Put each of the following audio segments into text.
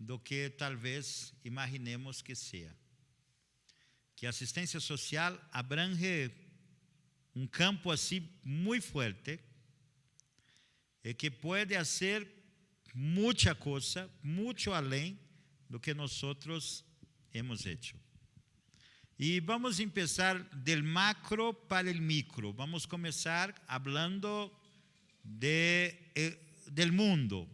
do que talvez imaginemos que seja. Que a assistência social abrange um campo assim muito forte e que pode fazer muita coisa, muito além do que nós hemos hecho. E vamos começar del macro para el micro. Vamos começar falando del mundo.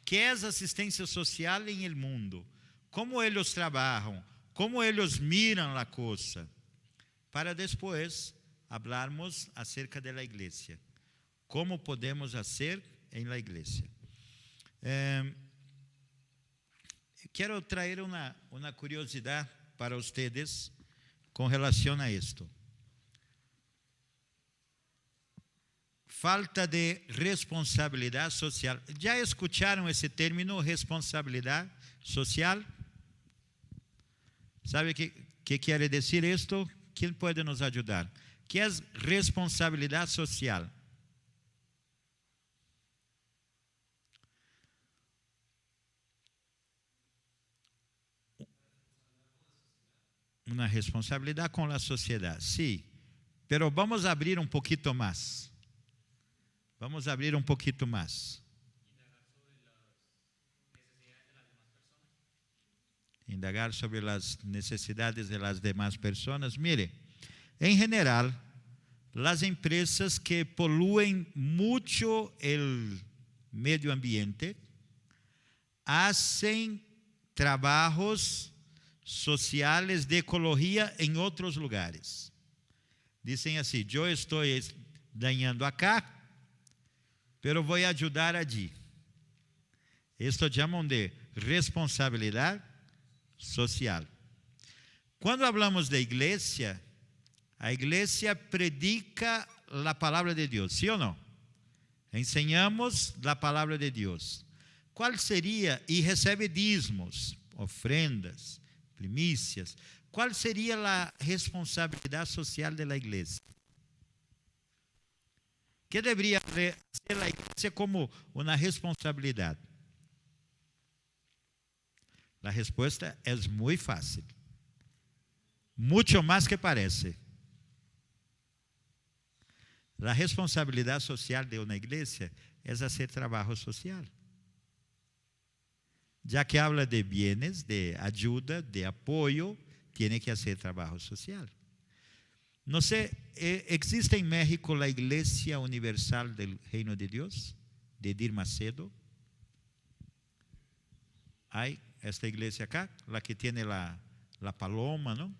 Que é a assistência social em el mundo? Como eles trabalham? Como eles miram a coisa? Para depois hablarmos acerca da igreja. Como podemos fazer em la igreja? Quero trazer uma curiosidade para ustedes com relação a esto. Falta de responsabilidade social. Já escutaram esse término, responsabilidade social? ¿Sabe o que quer dizer isto? Quem pode nos ajudar? Que é responsabilidade social? Uma responsabilidade com a sociedade, sim. Pero vamos abrir um pouquinho mais. Vamos abrir um pouquinho mais. Indagar sobre as necessidades das demais pessoas. Mire, em geral, as empresas que poluem muito o meio ambiente fazem trabalhos sociais de ecologia em outros lugares. Dizem assim: eu estou dañando acá, pero vou ajudar allí. Esto chamam de responsabilidade social. Quando falamos de igreja, a igreja predica a palavra de Deus, sim ou não? Ensinamos a palavra de Deus. Qual seria? E recebe dízimos, ofrendas, primícias. Qual seria a responsabilidade social da igreja? Que deveria ser a igreja como uma responsabilidade? A resposta é muito fácil. Muito mais que parece. A responsabilidade social de uma igreja é fazer trabalho social. Já que habla de bienes, de ajuda, de apoio, tem que fazer trabalho social. Não sei, existe em México a Igreja Universal do Reino de Deus, de Edir Macedo. Hay esta igreja acá, la que tiene la paloma, ¿no?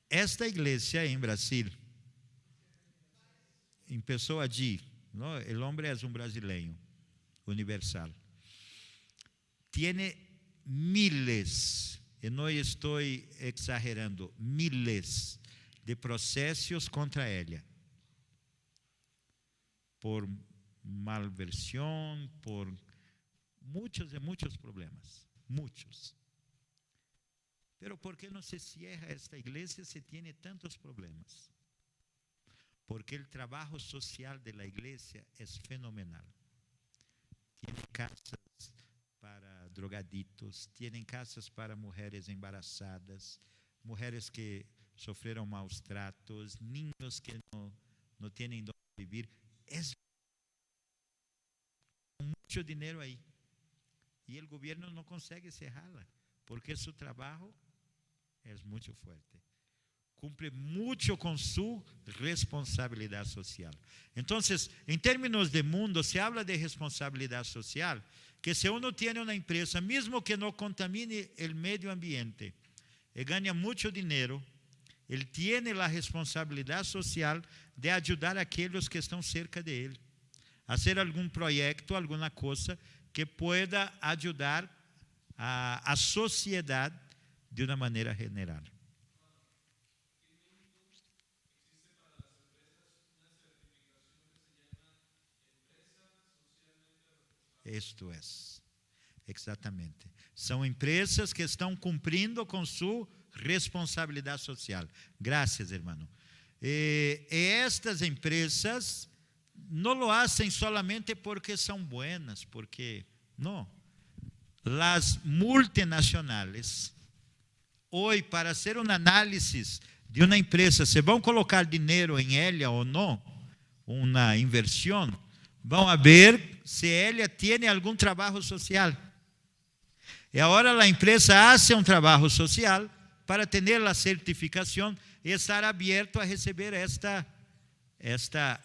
Esta igreja em Brasil começou allí, ¿no? El hombre es un brasileño universal. Tiene miles, e não estou exagerando, miles de processos contra ela. Por malversão, por muitos problemas, muitos. Pero ¿por qué no se cierra esta iglesia si tiene tantos problemas? Porque el trabajo social de la iglesia es fenomenal. Tiene casas para drogaditos, tienen casas para mujeres embarazadas, mujeres que sofreram maus tratos, niños que no tienen donde vivir. Es mucho dinero ahí. E o governo não consegue cerrá-la, porque seu trabalho é muito forte. Cumpre muito com sua responsabilidade social. Então, em termos de mundo, se habla de responsabilidade social, que se uno tem uma empresa, mesmo que não contamine o meio ambiente, e ganha muito dinheiro, ele tem a responsabilidade social de ajudar aqueles que estão cerca de ele, a fazer algum projeto, alguma coisa que pueda ajudar a sociedade de uma maneira general. Isto é, exatamente. São empresas que estão cumprindo com sua responsabilidade social. Graças, irmão. E estas empresas no lo hacen solamente porque son buenas, porque no. Las multinacionales, hoy, para hacer un análisis de una empresa, se van a colocar dinero en ella o no, una inversión, van a ver si ella tiene algún trabajo social. Y ahora la empresa hace un trabajo social para tener la certificación y estar abierto a recibir esta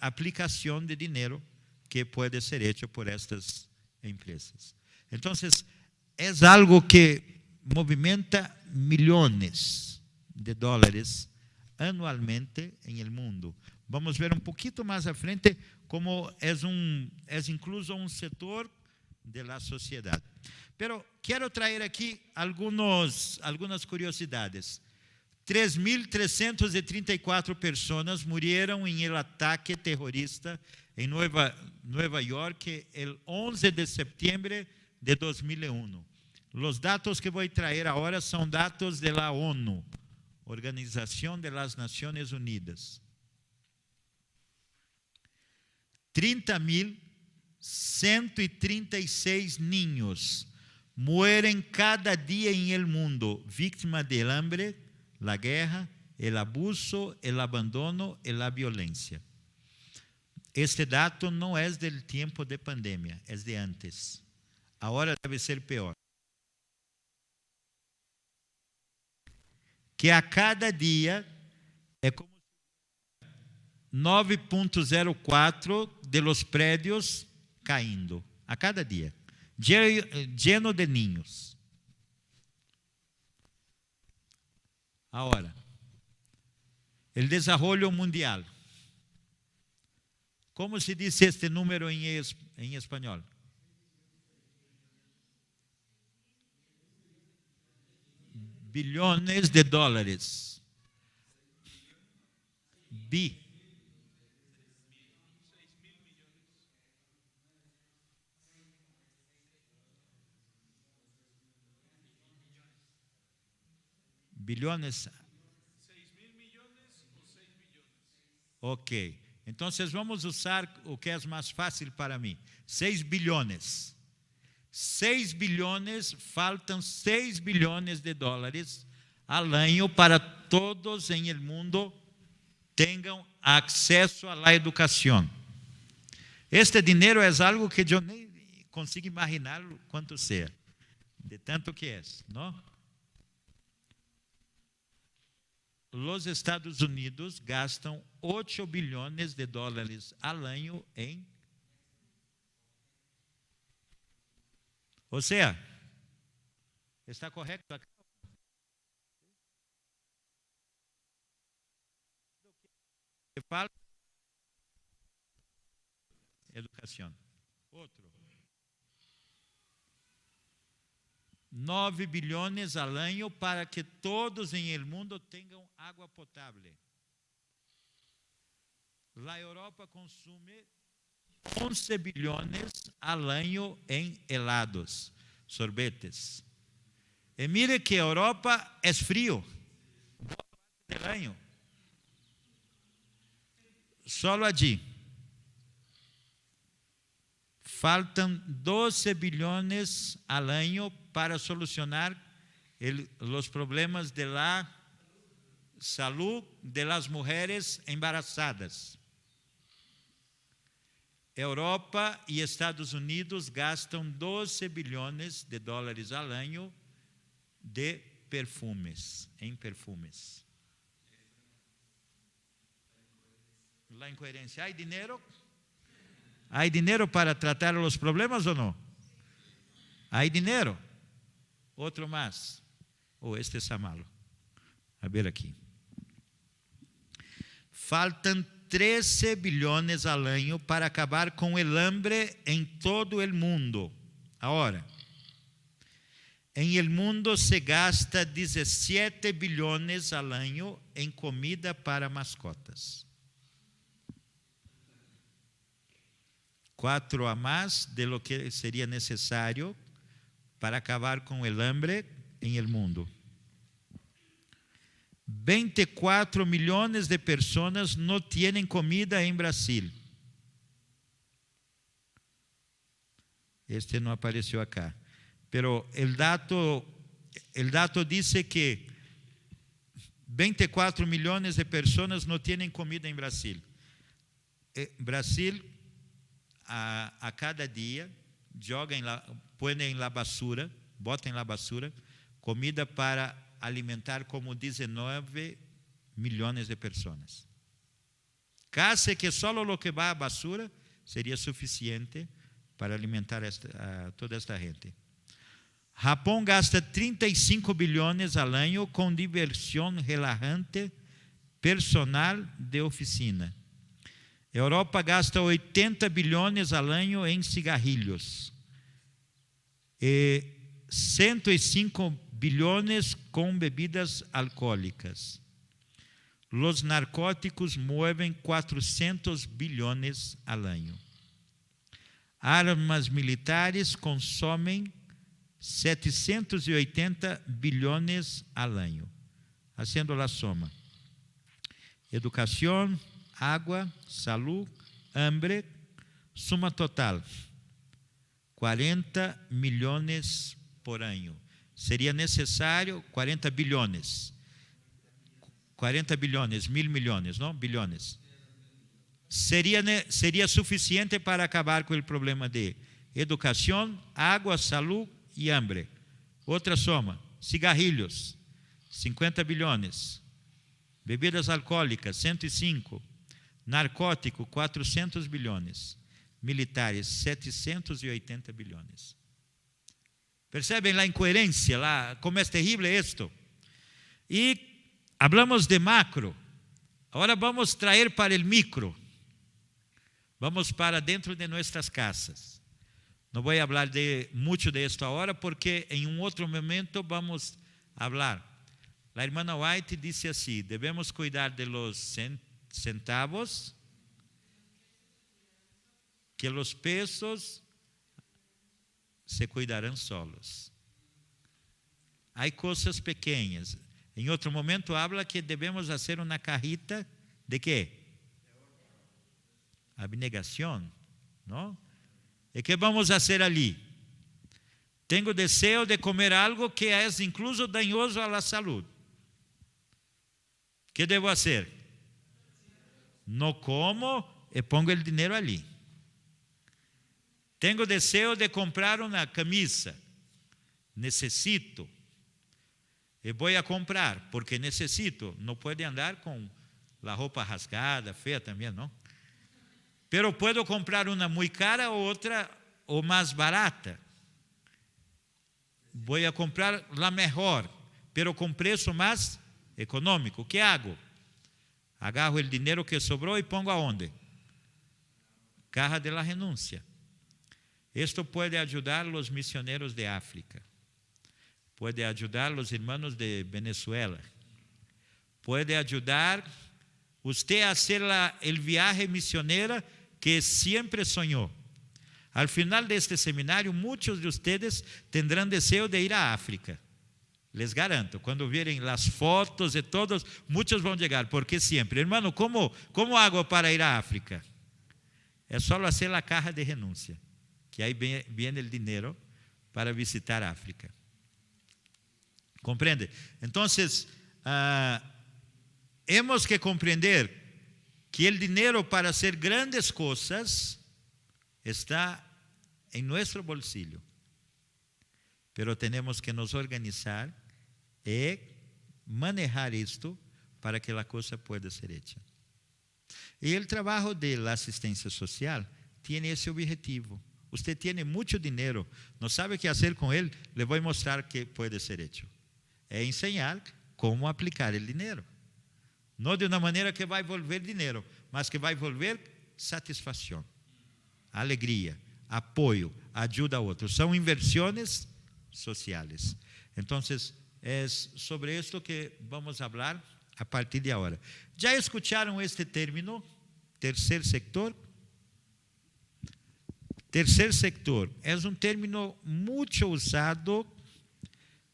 aplicación de dinero que puede ser hecho por estas empresas. Entonces, es algo que movimenta millones de dólares anualmente en el mundo. Vamos ver un poquito más a frente como es incluso un sector de la sociedad. Pero quiero traer aquí algunas curiosidades. 3.334 personas murieron en el ataque terrorista en Nueva York el 11 de septiembre de 2001. Los datos que voy a traer ahora son datos de la ONU, Organización de las Naciones Unidas. 30.136 niños mueren cada día en el mundo, víctimas del hambre, la guerra, el abuso, el abandono y la violencia. Este dato no es del tiempo de pandemia, es de antes. Ahora debe ser peor. Que a cada dia é como 9,04 de los prédios caindo. A cada dia. Lleno de niños. Agora, o desarrollo mundial. Como se diz este número em espanhol? Bilhões de dólares. Bilhões. 6.000 millones o 6 billones. Ok. Então, vamos usar o que é mais fácil para mim. 6 bilhões. 6 bilhões, faltam 6 bilhões de dólares al año para todos en el mundo tengan acceso a la educación. Este dinero es algo que yo ni consigo imaginar cuánto sea, de tanto que es, ¿no? Los Estados Unidos gastam 8 bilhões de dólares al año en... O sea, ¿está correcto acá? Falta educación. Otro. 9 bilhões al año para que todos en el mundo tengan agua potable. La Europa consume 11 bilhões al año en helados, sorbetes. Y mire que Europa es frío del año. Solo allí. Faltan 12 bilhões al año para solucionar los problemas de la salud de las mujeres embarazadas. Europa e Estados Unidos gastam 12 bilhões de dólares al año de perfumes, em perfumes. La incoherencia. ¿Hay dinero? ¿Hay dinero para tratar los problemas o no? ¿Hay dinero? Otro más. Este está malo. A ver aquí. Faltan 13 bilhões al año para acabar com el hambre em todo el mundo. Ahora, en el mundo se gasta 17 bilhões al año en comida para mascotas. 4 a más de lo que sería necesario para acabar con el hambre en el mundo. 24 millones de personas no tienen comida en Brasil. Este no apareció acá. Pero el dato dice que 24 millones de personas no tienen comida en Brasil. Brasil, a cada día, põe em la basura, bota em la basura, comida para alimentar como 19 millones de personas. Casi que solo lo que va a basura sería suficiente para alimentar a toda esta gente. Japão gasta 35 bilhões al año com diversión relajante personal de oficina. Europa gasta 80 bilhões al año em cigarrillos. 105 bilhões com bebidas alcoólicas. Los narcóticos mueven 400 bilhões al año. Armas militares consomem 780 bilhões al año. Haciendo la soma. Educación, agua, salud, hambre, suma total, 40 milhões por año. Seria necessário 40 bilhões. 40 bilhões, 1.000 milhões, não? Bilhões. Seria suficiente para acabar com o problema de educação, água, saúde e hambre. Outra soma, cigarrilhos, 50 bilhões. Bebidas alcoólicas, 105. Narcótico, 400 bilhões. Militares, 780 bilhões. Percebem la incoerência, como é terrível esto? E hablamos de macro. Agora vamos trazer para o micro. Vamos para dentro de nossas casas. Não vou falar muito de esto agora, porque em outro momento vamos falar. A irmã White disse assim: devemos cuidar de los centavos, que los pesos se cuidarão solos. Há coisas pequenas. Em outro momento habla que devemos fazer uma cajita de quê? Abnegação, não? E que vamos fazer ali? Tenho desejo de comer algo que é incluso danoso à saúde. Que devo fazer? Não como e pongo o dinheiro ali. Tenho desejo de comprar uma camisa. Necessito. E vou a comprar, porque necessito. Não pode andar com a roupa rasgada, feia também, não? Pero puedo comprar uma muito cara ou outra ou mais barata. Vou a comprar a melhor, pero com preço mais econômico. O que hago? Agarro o dinheiro que sobrou e pongo aonde? Caja de la renúncia. Esto puede ayudar a los misioneros de África. Puede ayudar a los hermanos de Venezuela. Puede ayudar usted a hacer el viaje misionero que siempre soñó. Al final de este seminario, muchos de ustedes tendrán deseo de ir a África. Les garanto, cuando vieren las fotos de todos, muchos van a llegar, porque siempre, hermano, ¿cómo hago para ir a África? Es solo hacer la caja de renuncia, que ahí viene el dinero para visitar África. ¿Comprende? Entonces, hemos que comprender que el dinero para hacer grandes cosas está en nuestro bolsillo. Pero tenemos que nos organizar y manejar esto para que la cosa pueda ser hecha. Y el trabajo de la asistencia social tiene ese objetivo. Usted tiene mucho dinero, no sabe qué hacer con él, le voy a mostrar que puede ser hecho. É ensinar como aplicar o dinheiro. Não de uma maneira que vai volver dinheiro, mas que vai volver satisfação, alegria, apoio, ajuda a outros. São inversões sociais. Então, é sobre isso que vamos falar a partir de agora. Já escutaram este término, terceiro sector? Terceiro sector é término muito usado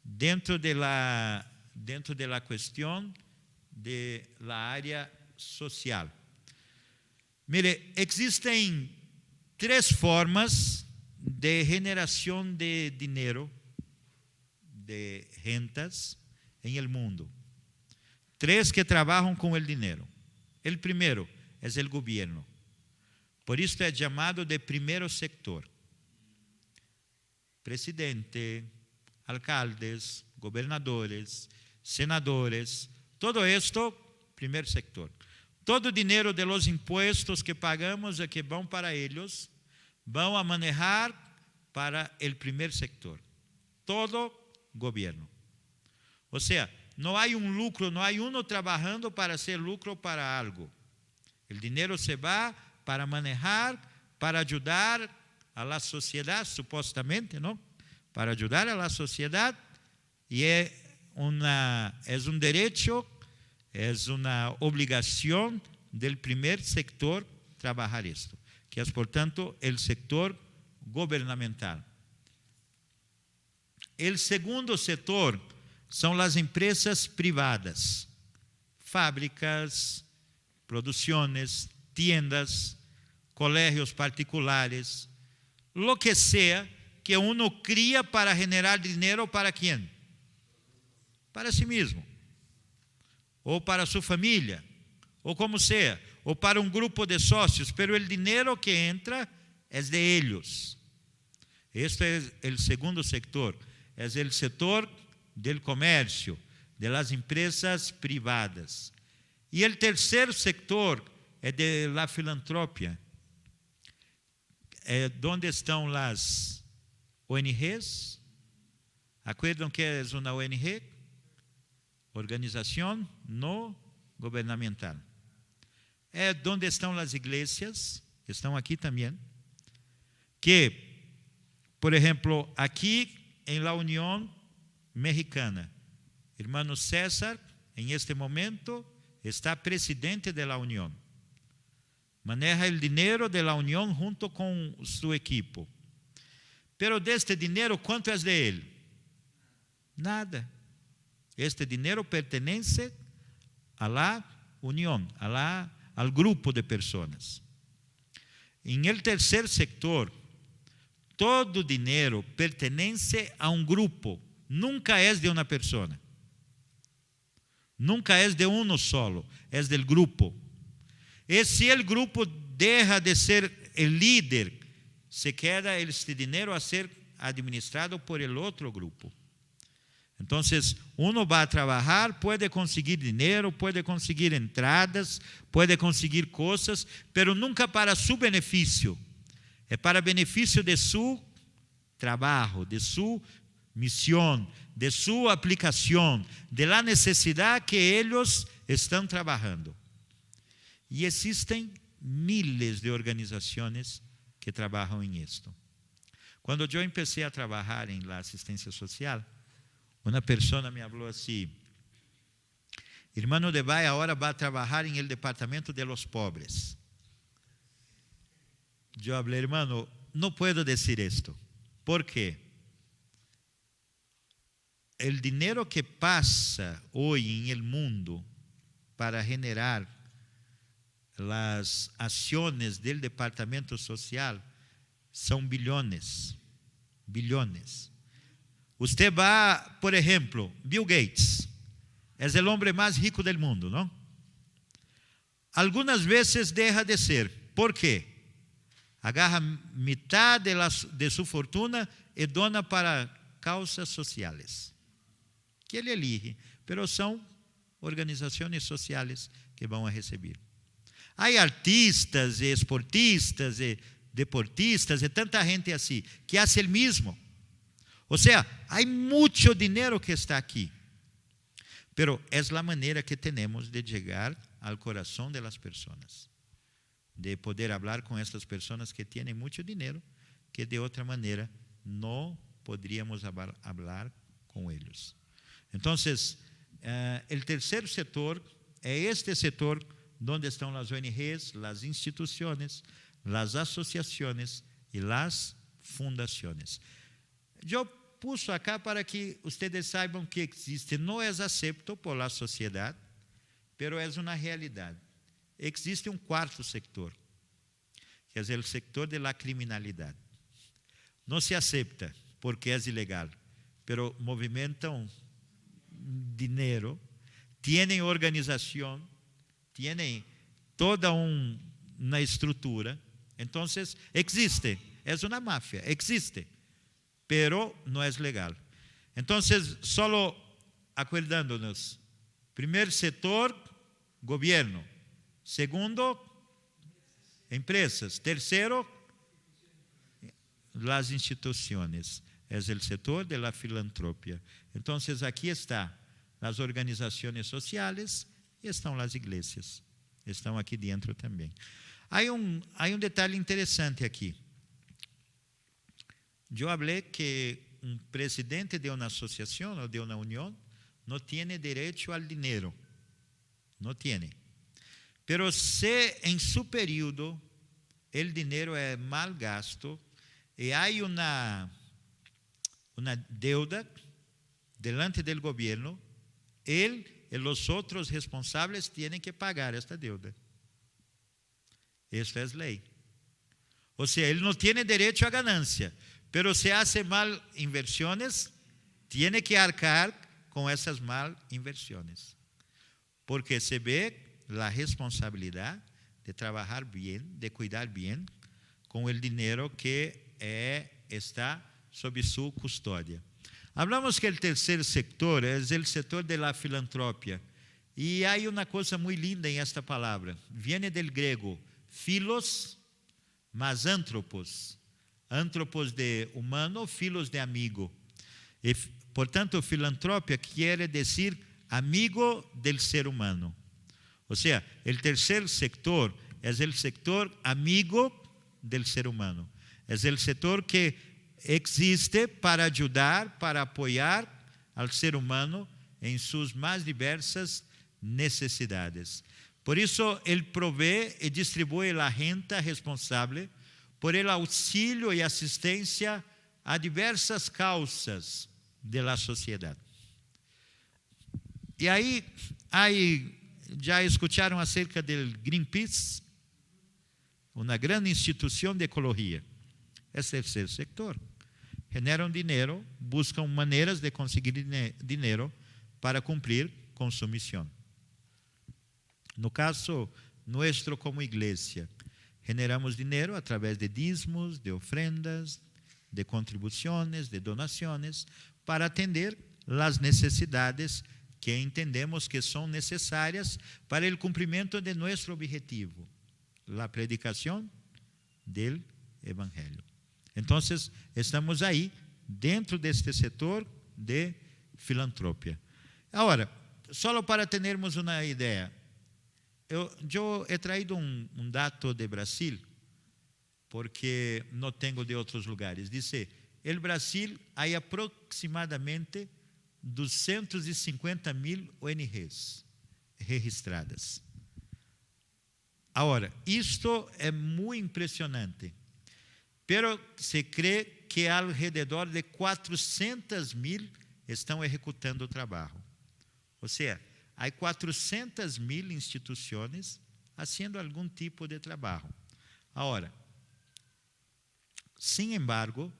dentro de la questão de la área social. Mire, existem 3 formas de generación de dinero, de rentas en el mundo. 3 que trabajan con el dinero. El primero es el gobierno. Por esto es llamado de primer sector. Presidente, alcaldes, gobernadores, senadores, todo esto, primer sector. Todo o dinheiro de los impuestos que pagamos e que vão para eles, vão a manejar para o primeiro sector. Todo governo. Ou seja, não há lucro, não há uno trabalhando para ser lucro para algo. O dinheiro se vai para manejar, para ajudar a la sociedade, supostamente, não? Para ajudar a la sociedade, e é um direito, é uma obrigação do primeiro sector trabalhar isto, que é, portanto, o sector governamental. O segundo setor são as empresas privadas, fábricas, produções, tiendas, colégios particulares, lo que sea que uno cria para generar dinheiro para quem? Para si mesmo, ou para sua família, ou como seja, ou para um grupo de sócios, pero o dinheiro que entra é de eles. Este é o segundo setor, é o setor do comércio, das empresas privadas. E o terceiro setor é de la filantropia, onde estão as ONGs. ¿Acuerdan que é uma ONG? Organização não governamental. É onde estão as igrejas, estão aqui também, que, por exemplo, aqui em la União Mexicana, hermano César, em este momento, está presidente da União. Maneja o dinheiro da União junto com seu equipo. Pero deste dinheiro, quanto é de ele? Nada. Este dinheiro pertence a la União, ao grupo de pessoas. Em el terceiro sector, todo dinheiro pertence a um grupo, nunca é de uma pessoa. Nunca é de uno solo, é del grupo. E se o grupo deixa de ser o líder, se queda este dinheiro a ser administrado por el outro grupo. Então, uno vai trabalhar, pode conseguir dinheiro, pode conseguir entradas, pode conseguir coisas, pero nunca para seu benefício. É para benefício de seu trabalho, de sua missão, de sua aplicação, de la necessidade que eles estão trabalhando. E existem miles de organizações que trabalham em isto. Quando eu comecei a trabalhar em la assistência social, uma pessoa me falou assim: "Hermano Debay agora vai trabalhar em el departamento de los pobres." Eu falei: "Hermano, não puedo dizer isto. ¿Por quê? O dinheiro que passa hoje em el mundo para generar as ações do departamento social são bilhões. Você vai, por exemplo, Bill Gates, é o homem mais rico do mundo, não? Algumas vezes deixa de ser. ¿Por quê? Agarra metade de sua fortuna e dona para causas sociais, que ele elige, pero são organizações sociais que vão a receber. Há artistas, e esportistas, e deportistas, e tanta gente assim, que faz o mesmo. Ou seja, há muito dinheiro que está aqui. Pero é a maneira que temos de chegar ao coração das pessoas. De poder falar com estas pessoas que têm muito dinheiro, que de outra maneira não poderíamos falar com eles. Então, o terceiro setor é este setor onde estão as ONGs, as instituições, as associações e as fundações. Eu pus acá para que vocês saibam que existe, não é aceito por la sociedade, pero é uma realidade. Existe um quarto sector, que é o sector de la criminalidade. no se acepta porque es ilegal, pero movimentan dinero, tienen organización, tienen toda una estructura. Entonces, existe, es una mafia, existe, pero no es legal. Entonces, solo acordándonos, primer sector, gobierno. Segundo, empresas. Tercero, las instituciones. Es el sector de la filantropía. Entonces, aquí están las organizaciones sociales y están las iglesias. Estão aqui dentro também. Há um detalhe interessante aqui. Eu falei que um presidente de uma associação ou de uma união não tem direito ao dinheiro. Não tem. Pero se em seu período o dinheiro é mal gasto e há uma deuda delante do governo, ele e os outros responsáveis têm que pagar esta deuda. Isso é lei. Ou seja, ele não tem direito à ganância, pero se hace mal inversiones, tem que arcar com essas mal inversiones. Porque se vê a responsabilidade de trabalhar bem, de cuidar bem com o dinheiro que está sob sua custódia. Hablamos que o terceiro sector é o setor de la filantropia. E há uma coisa muito linda em esta palavra. Viene del grego philos más anthropos. Anthropos de humano, philos de amigo. E, portanto, filantropia quer dizer amigo del ser humano. Ou seja, o terceiro sector é o sector amigo del ser humano. É o setor que existe para ajudar, para apoiar ao ser humano em suas mais diversas necessidades. Por isso, ele provê e distribui a renda responsável por el auxílio e assistência a diversas causas da sociedade. E aí já escutaram acerca do Greenpeace, uma grande instituição de ecologia. É o terceiro sector. Generam dinheiro, buscam maneiras de conseguir dinheiro para cumprir com sua missão. No caso nuestro como igreja, generamos dinheiro através de dízimos, de ofrendas, de contribuições, de donações, para atender as necessidades que entendemos que são necessárias para o cumprimento de nosso objetivo, a predicação do Evangelho. Então, estamos aí, dentro deste setor de filantropia. Agora, só para termos uma ideia, eu he traído um dado de Brasil, porque não tenho de outros lugares. Diz: no Brasil há aproximadamente 250.000 ONGs registradas. Agora, isto é muito impressionante. Pero se crê que alrededor de 400.000 estão executando o trabalho. Ou seja, há 400.000 instituições fazendo algum tipo de trabalho. Agora, sin embargo,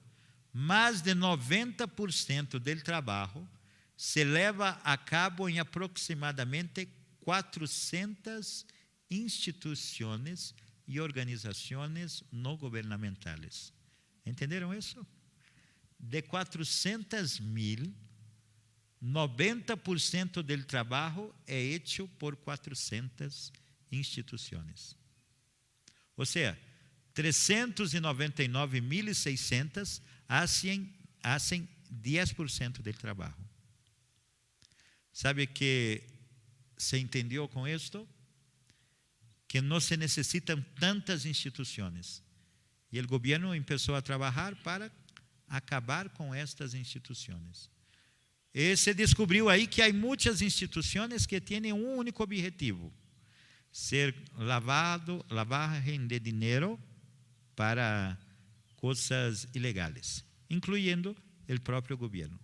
mais de 90% do trabalho se leva a cabo em aproximadamente 400 instituições e organizações não governamentais. Entenderam isso? De 400.000, 90% do trabalho é feito por 400 instituições. Ou seja, 399.600 fazem 10% do trabalho. Sabe que se entendeu com isto? Que não se necessitam tantas instituições. E o governo começou a trabalhar para acabar com estas instituições. E se descobriu aí que há muitas instituições que têm um único objetivo: ser lavagem de dinheiro para coisas ilegais, incluindo o próprio governo.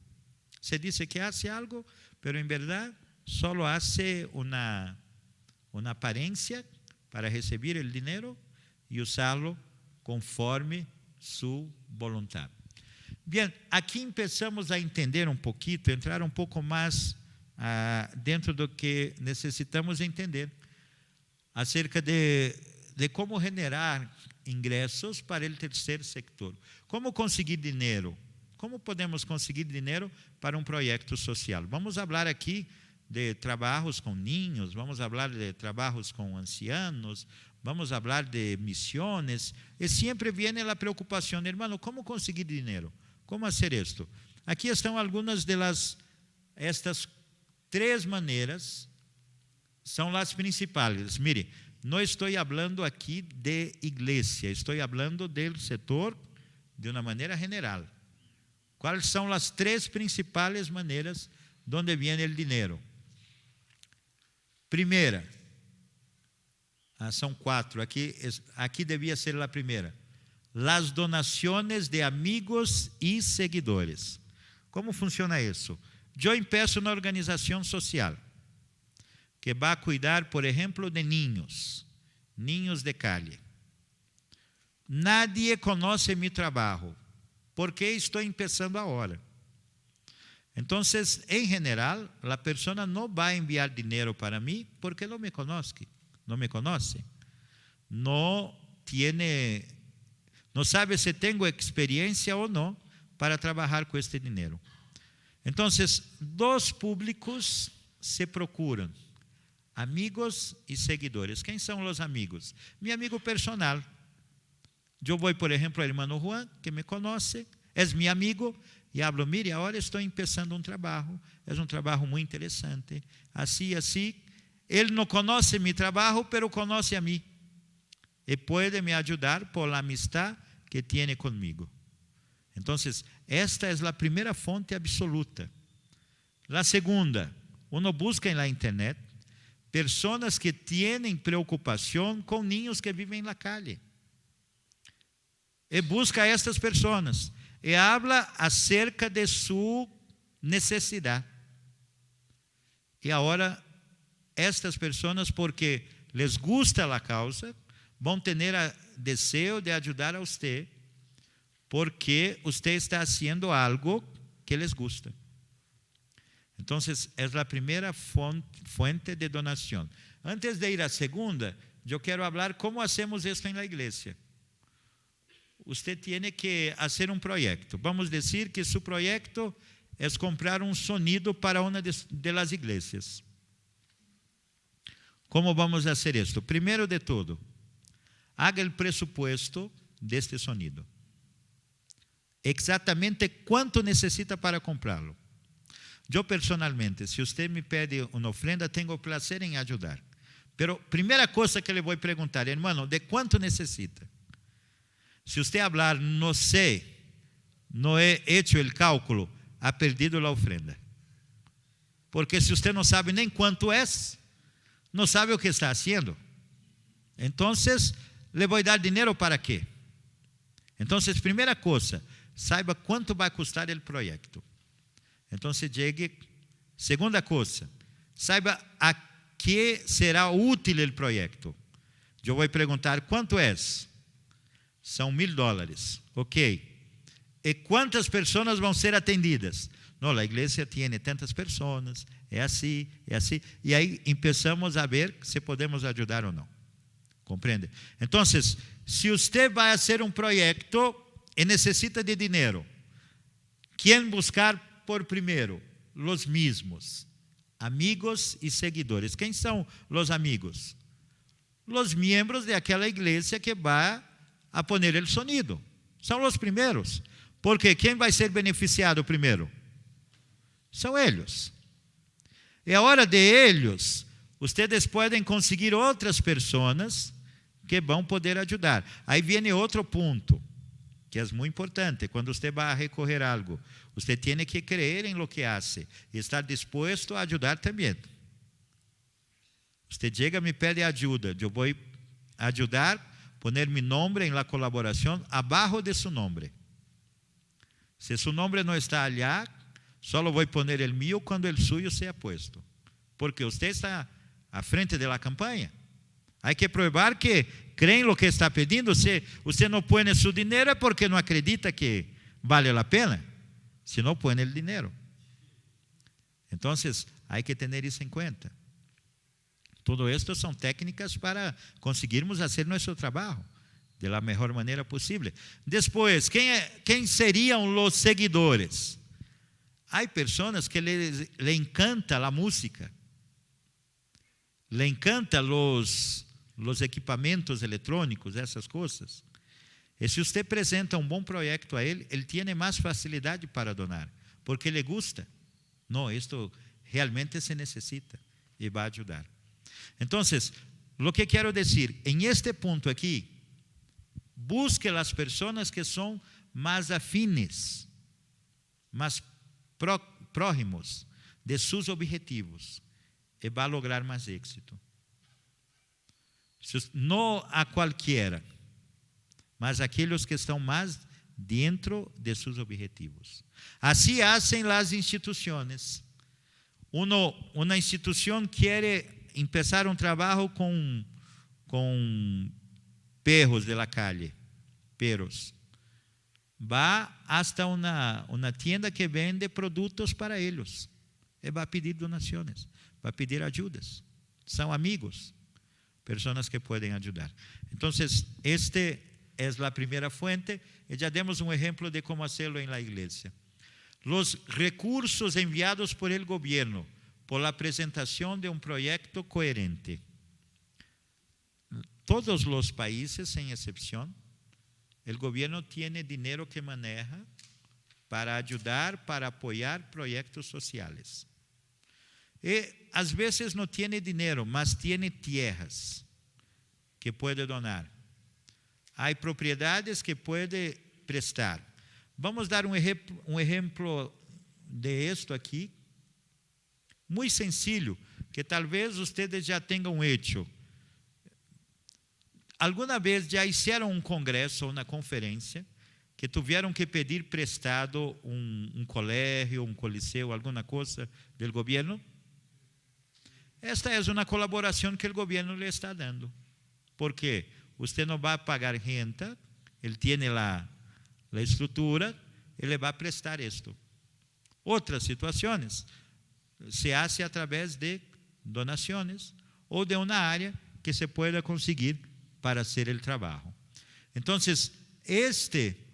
Se diz que hace algo, pero en verdad solo hace una aparência para receber o dinheiro e usá-lo conforme sua vontade. Bien, aqui começamos a entender um pouquinho, entrar um pouco mais dentro do que necessitamos entender acerca de como generar ingressos para o terceiro setor. Como conseguir dinheiro? Como podemos conseguir dinheiro para um projeto social? Vamos falar aqui de trabalhos com niños, vamos falar de trabalhos com ancianos, vamos falar de missões, e sempre vem a preocupação, hermano, como conseguir dinheiro? Como fazer isto? Aqui estão algumas estas 3 maneiras, são as principais. Mire, não estou falando aqui de igreja, estou falando do setor de uma maneira geral. Quais são as 3 principais maneiras donde vem o dinheiro? Primeira, são 4, aqui devia ser a primeira. Las donações de amigos e seguidores. Como funciona isso? Eu empeço uma organização social que vai cuidar, por exemplo, de niños de calle. Nadie conhece meu trabalho, porque estou começando agora. Então, em geral, a pessoa não vai enviar dinheiro para mim porque não me conhece, não sabe se tenho experiência ou não para trabalhar com este dinheiro. Então, 2 públicos se procuram: amigos e seguidores. Quem são os amigos? Meu amigo personal. Eu vou, por exemplo, ao irmão Juan, que me conhece, é meu amigo, e hablo: mire, agora estou começando um trabalho, é um trabalho muito interessante, assim, assim. Ele não conhece meu trabalho, mas conhece a mim, e pode me ajudar por a amistad que tem comigo. Então, esta é a primeira fonte absoluta. A segunda, uno busca na internet pessoas que têm preocupação com niños que vivem na calle. E busca estas pessoas e habla acerca de sua necessidade. E agora, estas pessoas, porque les gusta a causa, vão ter desejo de ajudar a você, porque você está fazendo algo que les gusta. Então, é a primeira fonte de donação. Antes de ir à segunda, eu quero falar como hacemos isto na igreja. Você tem que fazer um projeto. Vamos dizer que seu projeto é comprar um sonido para uma das igrejas. Como vamos fazer isto? Primeiro de tudo, haga o presupuesto deste sonido. Exatamente quanto necessita para comprá-lo. Eu, personalmente, se você me pede uma ofrenda, tenho o prazer em ajudar. Pero, primeira coisa que lhe vou perguntar, hermano, ¿de quanto necessita? Se você falar, não sei, não he hecho o cálculo, ha perdido a ofrenda. Porque se você não sabe nem quanto é, não sabe o que está fazendo. Então, le vou dar dinheiro para quê? Então, primeira coisa, saiba quanto vai custar o projeto. Então, chegue. Segunda coisa, saiba a que será útil o projeto. Eu vou perguntar, quanto é? São $1,000. Ok. E quantas pessoas vão ser atendidas? Não, a igreja tem tantas pessoas, é assim, é assim. E aí, começamos a ver se podemos ajudar ou não. Compreende? Então, se você vai fazer um projeto e necessita de dinheiro, quem buscar por primeiro? Los mismos, amigos e seguidores. Quem são os amigos? Los miembros de aquela igreja que vai a poner el sonido. São os primeiros. Porque quem vai ser beneficiado primeiro? São eles. E a hora de eles, vocês podem conseguir outras pessoas que vão poder ajudar. Aí vem outro ponto, que é muito importante. Quando você vai recorrer a algo, você tem que crer em lo que hace e estar disposto a ajudar também. Você chega e me pede ajuda, eu vou ajudar, poner meu nome em la colaboração abaixo de seu nome. Se seu nome não está allá, só vou poner o meu quando o suyo seja puesto. Porque você está à frente da campanha. Há que provar que crê em lo que está pedindo. Se você não põe seu dinheiro é porque não acredita que ¿Vale la pena? Si no, pone el dinero. Entonces, hay que tener eso en cuenta. Todo esto son técnicas para conseguirmos hacer nuestro trabajo de la mejor manera posible. Después, ¿quién serían los seguidores? Hay personas que le encanta la música, le encantan los equipamentos electrónicos, esas cosas. Y si usted presenta un buen proyecto a él tiene más facilidad para donar, porque le gusta. No, esto realmente se necesita y va a ayudar. Entonces, lo que quiero decir, en este punto aquí, busque las personas que son más afines, más próximos de sus objetivos y va a lograr más éxito. No a cualquiera, mas aquellos que están más dentro de sus objetivos. Así hacen las instituciones. Una institución quiere empezar un trabajo con perros de la calle, perros. Va hasta una tienda que vende productos para ellos. Y va a pedir donaciones, va a pedir ayudas. Son amigos, personas que pueden ayudar. Entonces, es la primera fuente. Y ya demos un ejemplo de cómo hacerlo en la iglesia. Los recursos enviados por el gobierno por la presentación de un proyecto coherente. Todos los países, sin excepción, el gobierno tiene dinero que maneja para ayudar, para apoyar proyectos sociales. Y a veces no tiene dinero, mas tiene tierras que puede donar. Hay propiedades que puede prestar. Vamos a dar un ejemplo de esto aquí, muy sencillo, que tal vez ustedes ya tengan hecho. ¿Alguna vez ya hicieron un congreso o una conferencia que tuvieron que pedir prestado un colegio, un coliseo, alguna cosa del gobierno? Esta es una colaboración que el gobierno le está dando. ¿Por qué? Usted no va a pagar renta, él tiene la estructura, él le va a prestar esto. Otras situaciones se hace a través de donaciones o de una área que se pueda conseguir para hacer el trabajo. Entonces, este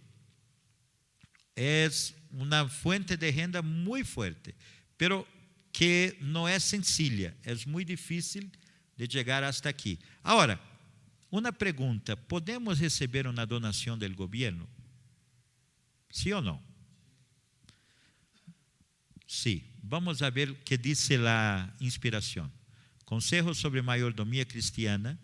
es una fuente de renta muy fuerte, pero que no es sencilla, es muy difícil de llegar hasta aquí. Ahora, una pregunta, ¿podemos receber una donación del gobierno? ¿Sí o no? Sí, vamos a ver qué dice la inspiración. Consejo sobre Mayordomía Cristiana,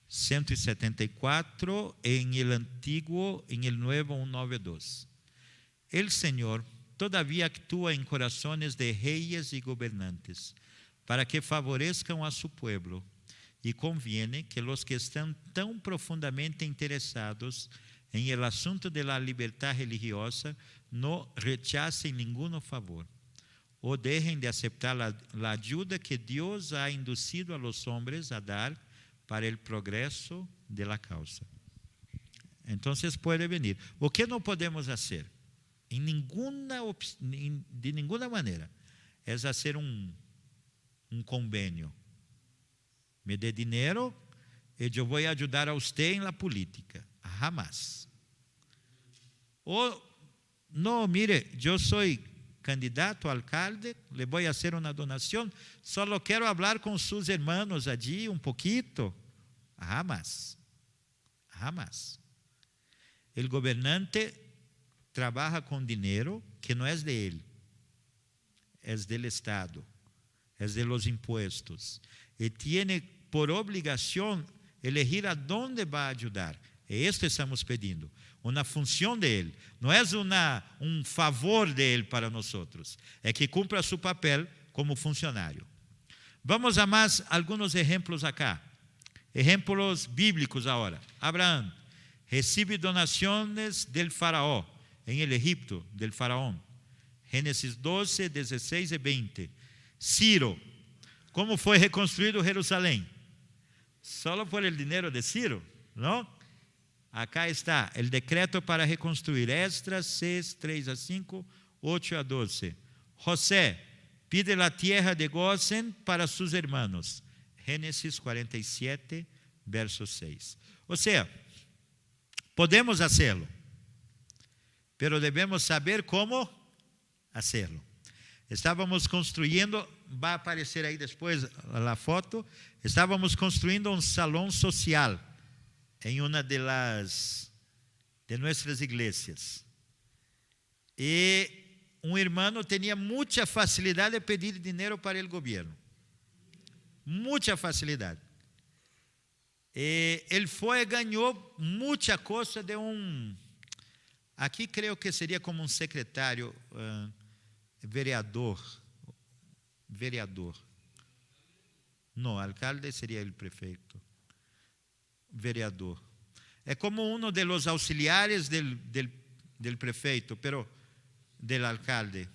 174, en el Antiguo, en el Nuevo 192. El Señor todavía actúa en corazones de reyes y gobernantes para que favorezcan a su pueblo, y conviene que los que están tan profundamente interesados en el asunto de la libertad religiosa no rechacen ningún favor o dejen de aceptar la ayuda que Dios ha inducido a los hombres a dar para el progreso de la causa. Entonces puede venir. O que no podemos hacer de ninguna manera es hacer un convenio. Me dê dinero y yo voy a ayudar a usted en la política. Jamás. O no, mire, yo soy candidato a alcalde, le voy a hacer una donación, solo quiero hablar con sus hermanos allí un poquito. Jamás. Jamás. El gobernante trabaja con dinero que no es de él, es del Estado, es de los impuestos. Y tiene por obligación elegir a dónde va a ayudar. Y esto estamos pidiendo, una función de él. No es un favor de él para nosotros, es que cumpla su papel como funcionario. Vamos a más algunos ejemplos acá. Ejemplos bíblicos ahora. Abraham recibe donaciones del faraón en el Egipto, del faraón. Génesis 12, 16 y 20. Ciro, ¿cómo fue reconstruido Jerusalén? Solo por el dinero de Ciro, ¿no? Acá está el decreto para reconstruir. Esdras 6, 3 a 5, 8 a 12. José pide la tierra de Gosén para sus hermanos. Génesis 47, verso 6. O sea, podemos hacerlo, pero debemos saber cómo hacerlo. Estábamos construyendo, va a aparecer ahí después la foto, estábamos construyendo un salón social en una de nuestras iglesias. Y un hermano tenía mucha facilidad de pedir dinero para el gobierno. Mucha facilidad. Él fue, ganó mucha cosa de aquí creo que sería como un secretario, vereador. No, alcalde sería el prefeito. Vereador. Es como uno de los auxiliares del prefeito, pero del alcalde.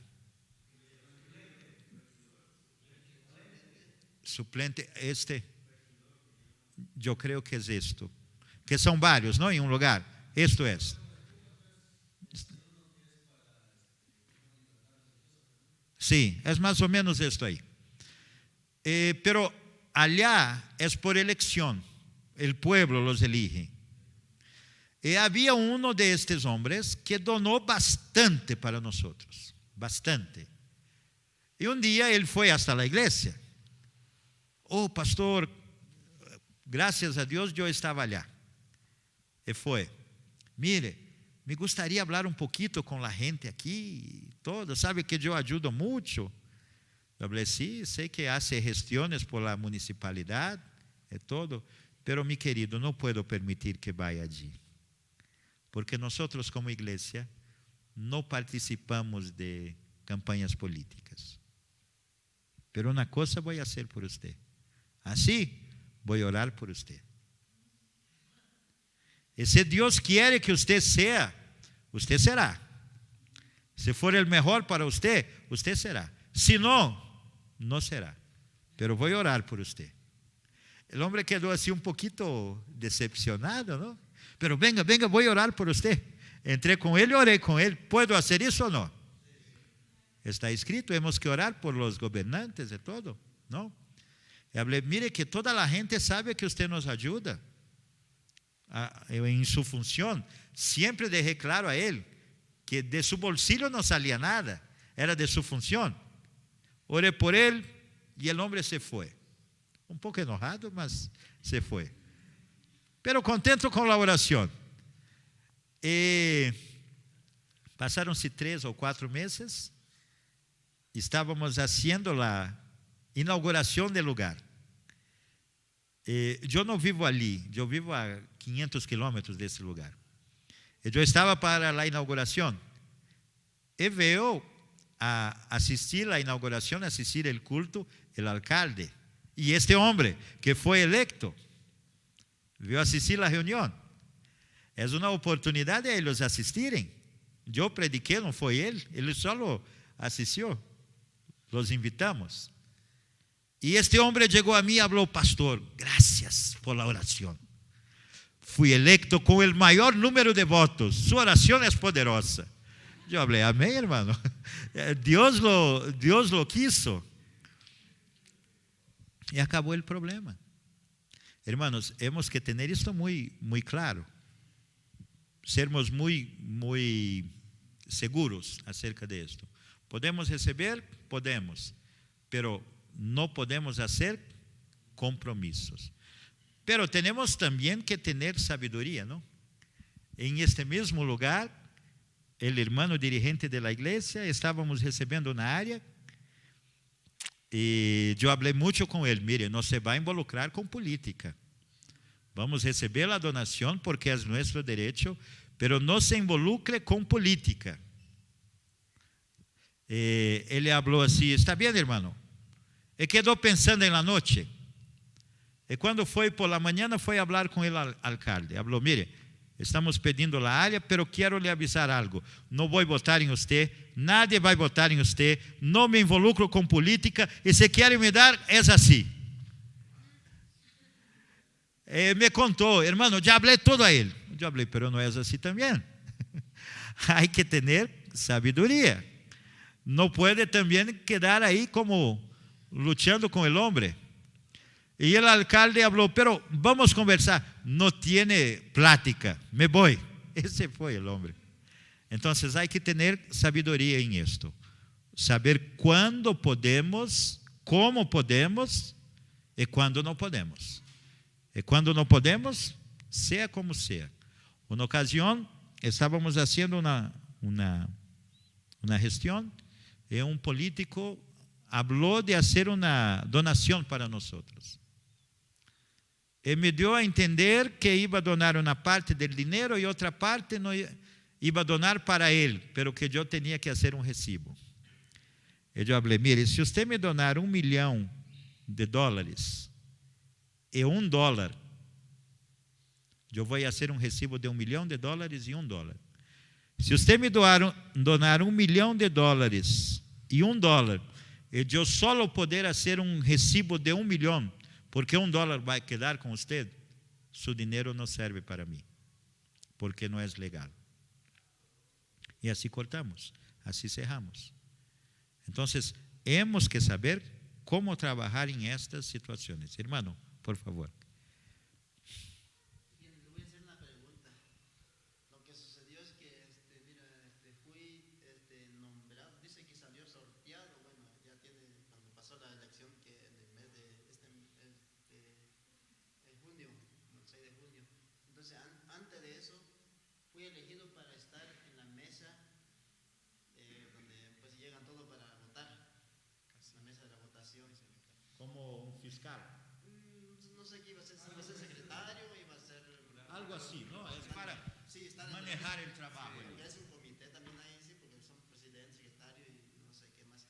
Suplente, yo creo que es esto. Que son varios, ¿no? En un lugar. Esto es. Sí, es más o menos esto ahí. Pero allá es por elección. El pueblo los elige. Y había uno de estos hombres que donó bastante para nosotros. Bastante. Y un día él fue hasta la iglesia. Oh, pastor, gracias a Dios yo estaba allá. Y fue, mire, me gustaría hablar un poquito con la gente aquí, todo, sabe que yo ayudo mucho. Yo hablé, sí, sé que hace gestiones por la municipalidad, y todo, pero mi querido, no puedo permitir que vaya allí. Porque nosotros como iglesia no participamos de campañas políticas. Pero una cosa voy a hacer por usted. Así voy a orar por usted. Y si Dios quiere que usted sea, usted será. Si fuera el mejor para usted, usted será. Si no, no será. Pero voy a orar por usted. El hombre quedó así un poquito decepcionado, ¿no? Pero venga, voy a orar por usted. Entré con él y oré con él. ¿Puedo hacer eso o no? Está escrito, hemos que orar por los gobernantes y todo, ¿no? Y hablé, mire que toda la gente sabe que usted nos ayuda en su función. Siempre dejé claro a él que de su bolsillo no salía nada, era de su función. Oré por él y el hombre se fue. Un poco enojado, mas se fue. Pero contento con la oración. Pasaron-se 3 ou 4 meses. Estávamos haciendo la inauguración del lugar. Yo no vivo allí, yo vivo a 500 kilómetros de ese lugar. Yo estaba para la inauguración. Y veo a asistir la inauguración, asistir el culto, el alcalde. Y este hombre que fue electo, veio asistir la reunión. Es una oportunidad de ellos asistirem. Yo prediqué, no fue él solo asistió. Los invitamos. Y este hombre llegó a mí y habló, pastor, gracias por la oración. Fui electo con el mayor número de votos. Su oración es poderosa. Yo hablé, amén, hermano. Dios lo quiso. Y acabó el problema. Hermanos, hemos que tener esto muy, muy claro. Sermos muy seguros acerca de esto. ¿Podemos receber? Podemos. Pero no podemos hacer compromisos. Pero tenemos también que tener sabiduría, ¿no? En este mismo lugar, el hermano dirigente de la iglesia, estábamos recibiendo una área y yo hablé mucho con él. Mire, no se va a involucrar con política. Vamos a recibir la donación porque es nuestro derecho, pero no se involucre con política. Él habló así, está bien, hermano. Él quedó pensando en la noche. Y cuando fue por la mañana, fue a hablar con el alcalde. Habló, mire, estamos pedindo la área, pero quiero le avisar algo. No voy a votar en usted, nadie va a votar en usted, no me involucro con política, y si quieren me dar, es así. me contó, hermano, ya hablé todo a él. Yo hablé, pero no es así también. Hay que tener sabiduría. No puede también quedar ahí como luchando con el hombre. Y el alcalde habló, pero vamos a conversar. No tiene plática, me voy. Ese fue el hombre. Entonces hay que tener sabiduría en esto. Saber cuándo podemos, cómo podemos y cuándo no podemos. Y cuando no podemos, sea como sea. Una ocasión estábamos haciendo una gestión y un político habló de hacer una donación para nosotros. Y me dio a entender que iba a donar una parte del dinero y otra parte no iba a donar para él, pero que yo tenía que hacer un recibo. Y yo hablé, mire, si usted me donar $1 millón y $1, yo voy a hacer un recibo de $1 millón y $1. Si usted me donar $1 millón y $1, y yo solo poder hacer un recibo de $1 millón, porque $1 va a quedar con usted, su dinero no serve para mí, porque no es legal. Y así cortamos, así cerramos. Entonces, hemos que saber cómo trabajar en estas situaciones. Hermano, por favor. Bien, le voy a hacer una pregunta. Lo que sucedió es que, mira, fui nombrado, dice que salió sorteado, bueno, ya tiene, cuando pasó la elección, que en el mes de junio, el 6 de junio. Entonces, antes de eso, fui elegido para estar en la mesa donde pues llegan todos para votar, la mesa de la votación. Como un fiscal. No sé qué iba a ser, si iba a ser secretario, iba a ser... Algo así, ¿no? Es para sí, estar manejar el trabajo. Porque es un comité también ahí, sí, porque son presidente, secretario y no sé qué más.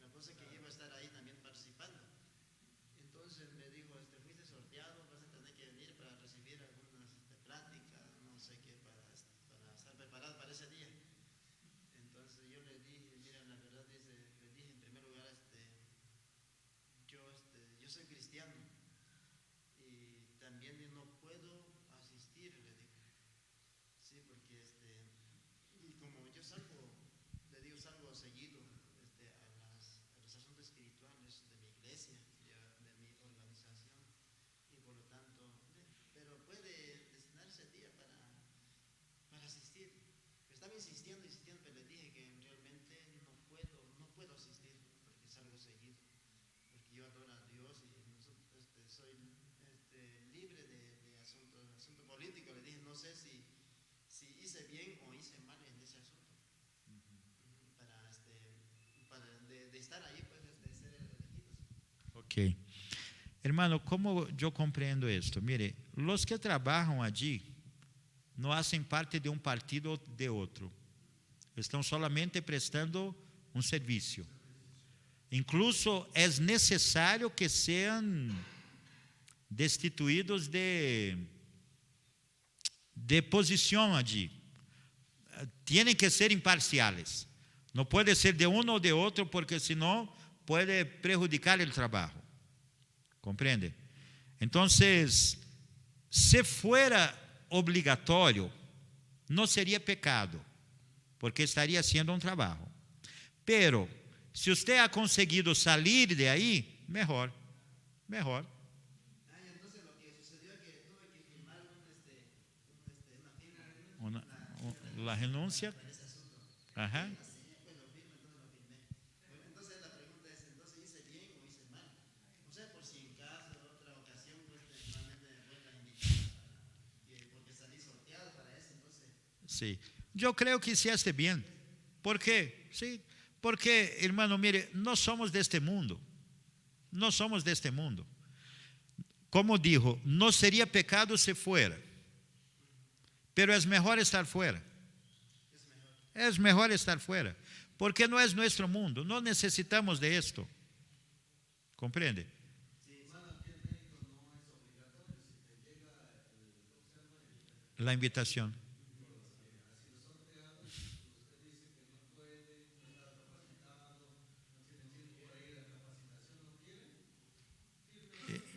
La cosa es que iba a estar ahí también participando. Entonces me dijo, fuiste sorteado, vas a tener que venir para recibir algunas pláticas, no sé qué, para estar preparado para ese día. Entonces yo le dije, mira, la verdad, le dije en primer lugar, yo soy cristiano y también no puedo asistir, le digo. Sí, porque y como yo salgo seguido a los asuntos espirituales de mi iglesia, de mi organización, y por lo tanto, pero puede destinarse el día para asistir. Pero estaba insistiendo, pero le dije que realmente no puedo asistir porque salgo seguido, porque yo adoro a Dios y soy libre de asunto político. Le dije, no sé si hice bien o hice mal en ese asunto. Para de estar ahí, pues, de ser elegidos. Ok. Hermano, ¿cómo yo comprendo esto? Mire, los que trabajan allí no hacen parte de un partido o de otro. Están solamente prestando un servicio. Incluso es necesario que sean destituidos de posición allí. Tienen que ser imparciales. No puede ser de uno o de otro, porque senão puede perjudicar el trabajo. ¿Comprende? Entonces, si fuera obligatorio, no sería pecado, porque estaría haciendo un trabajo. Pero, si usted ha conseguido salir de ahí, mejor. Entonces lo que sucedió es que tuve que firmar una firma. La renuncia. Ajá. Pues lo firmo, entonces lo firmé. Bueno, entonces la pregunta es, entonces hice bien o hice mal. O sea, por si en caso, en otra ocasión, pues normalmente me vuelvan a invitar, porque salí sorteado para eso, entonces. Sí, yo creo que hiciste bien. ¿Por qué? Sí, porque, hermano, mire, no somos de este mundo. No somos de este mundo. Como dijo, no sería pecado si fuera. Pero es mejor estar fuera. Es mejor estar fuera. Porque no es nuestro mundo. No necesitamos de esto. ¿Comprende? La invitación.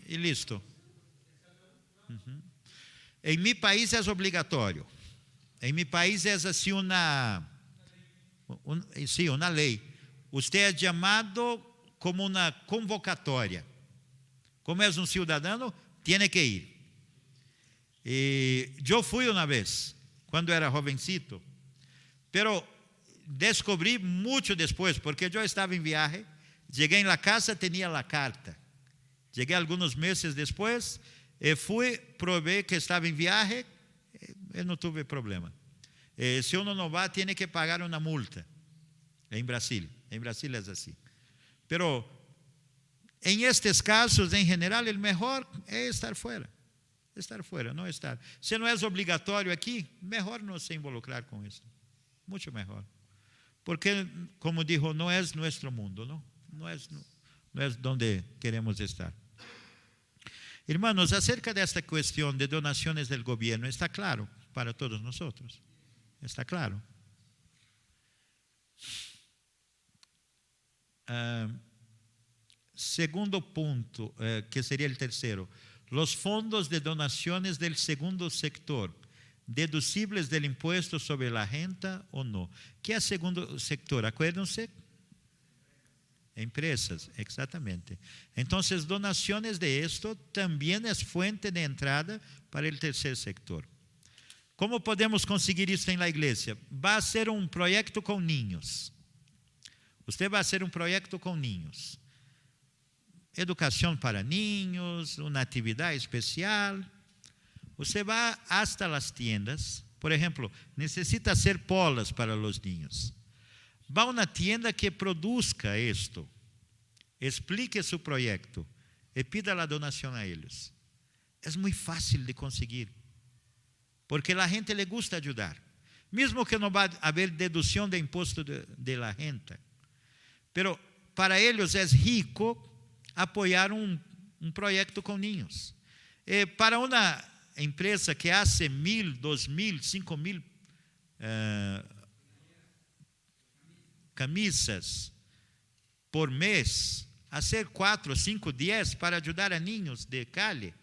Y listo. Em meu país é obrigatório. Em meu país é assim uma lei. Você é chamado como uma convocatória. Como é um cidadão, tem que ir. Eu fui uma vez, quando era jovencito, pero descobri muito depois, porque eu estava em viagem, cheguei na casa, tinha a carta. Cheguei alguns meses depois, e fui, provei que estava em viagem, eu não tive problema. Se uno não vai, tem que pagar uma multa. Em Brasil é assim. Pero, em estes casos, em geral, o melhor é estar fora. Estar fora, não estar. Se não é obrigatório aqui, melhor não se involucrar com isso. Muito melhor. Porque, como dijo, não é nosso mundo, não é onde queremos estar. Irmãos, acerca desta questão de donações do governo, está claro para todos nós? Está claro? Segundo ponto, que seria o terceiro. Los fondos de donaciones del segundo sector, deducibles del impuesto sobre la renta o no. ¿Qué es segundo sector? Acuérdense. Empresas, exatamente. Entonces, donaciones de esto también es fuente de entrada para el tercer sector. ¿Cómo podemos conseguir isso en la iglesia? Va a ser un proyecto con niños. Usted va a hacer un proyecto con niños. Educação para niños, uma atividade especial. Você vai hasta las tiendas, por exemplo, necessita hacer polas para os niños. Vá a uma tienda que produzca esto, explique su proyecto e pida a donação a eles. É muito fácil de conseguir, porque a gente le gusta ajudar, mesmo que não vá haver dedução de imposto de la renta. Pero para eles é rico apoiar um projeto com niños. Para uma empresa que hace 1,000, 2,000, 5,000 camisas por mês, fazer 4, 5, 10 para ajudar a niños de Cali,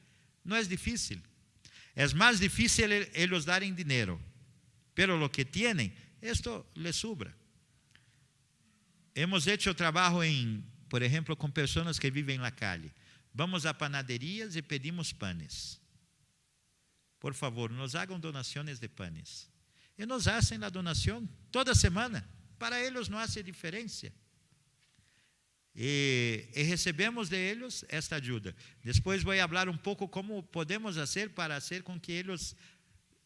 não é difícil. É mais difícil eles darem dinheiro, pero lo que tienen, esto les sobra. Hemos hecho trabalho por exemplo, com pessoas que vivem na calle. Vamos a panaderias e pedimos panes. Por favor, nos hagam donações de panes. E nos hacen a donação toda semana. Para eles não faz diferença. E recebemos de eles esta ajuda. Depois vou falar um pouco como podemos fazer para fazer com que eles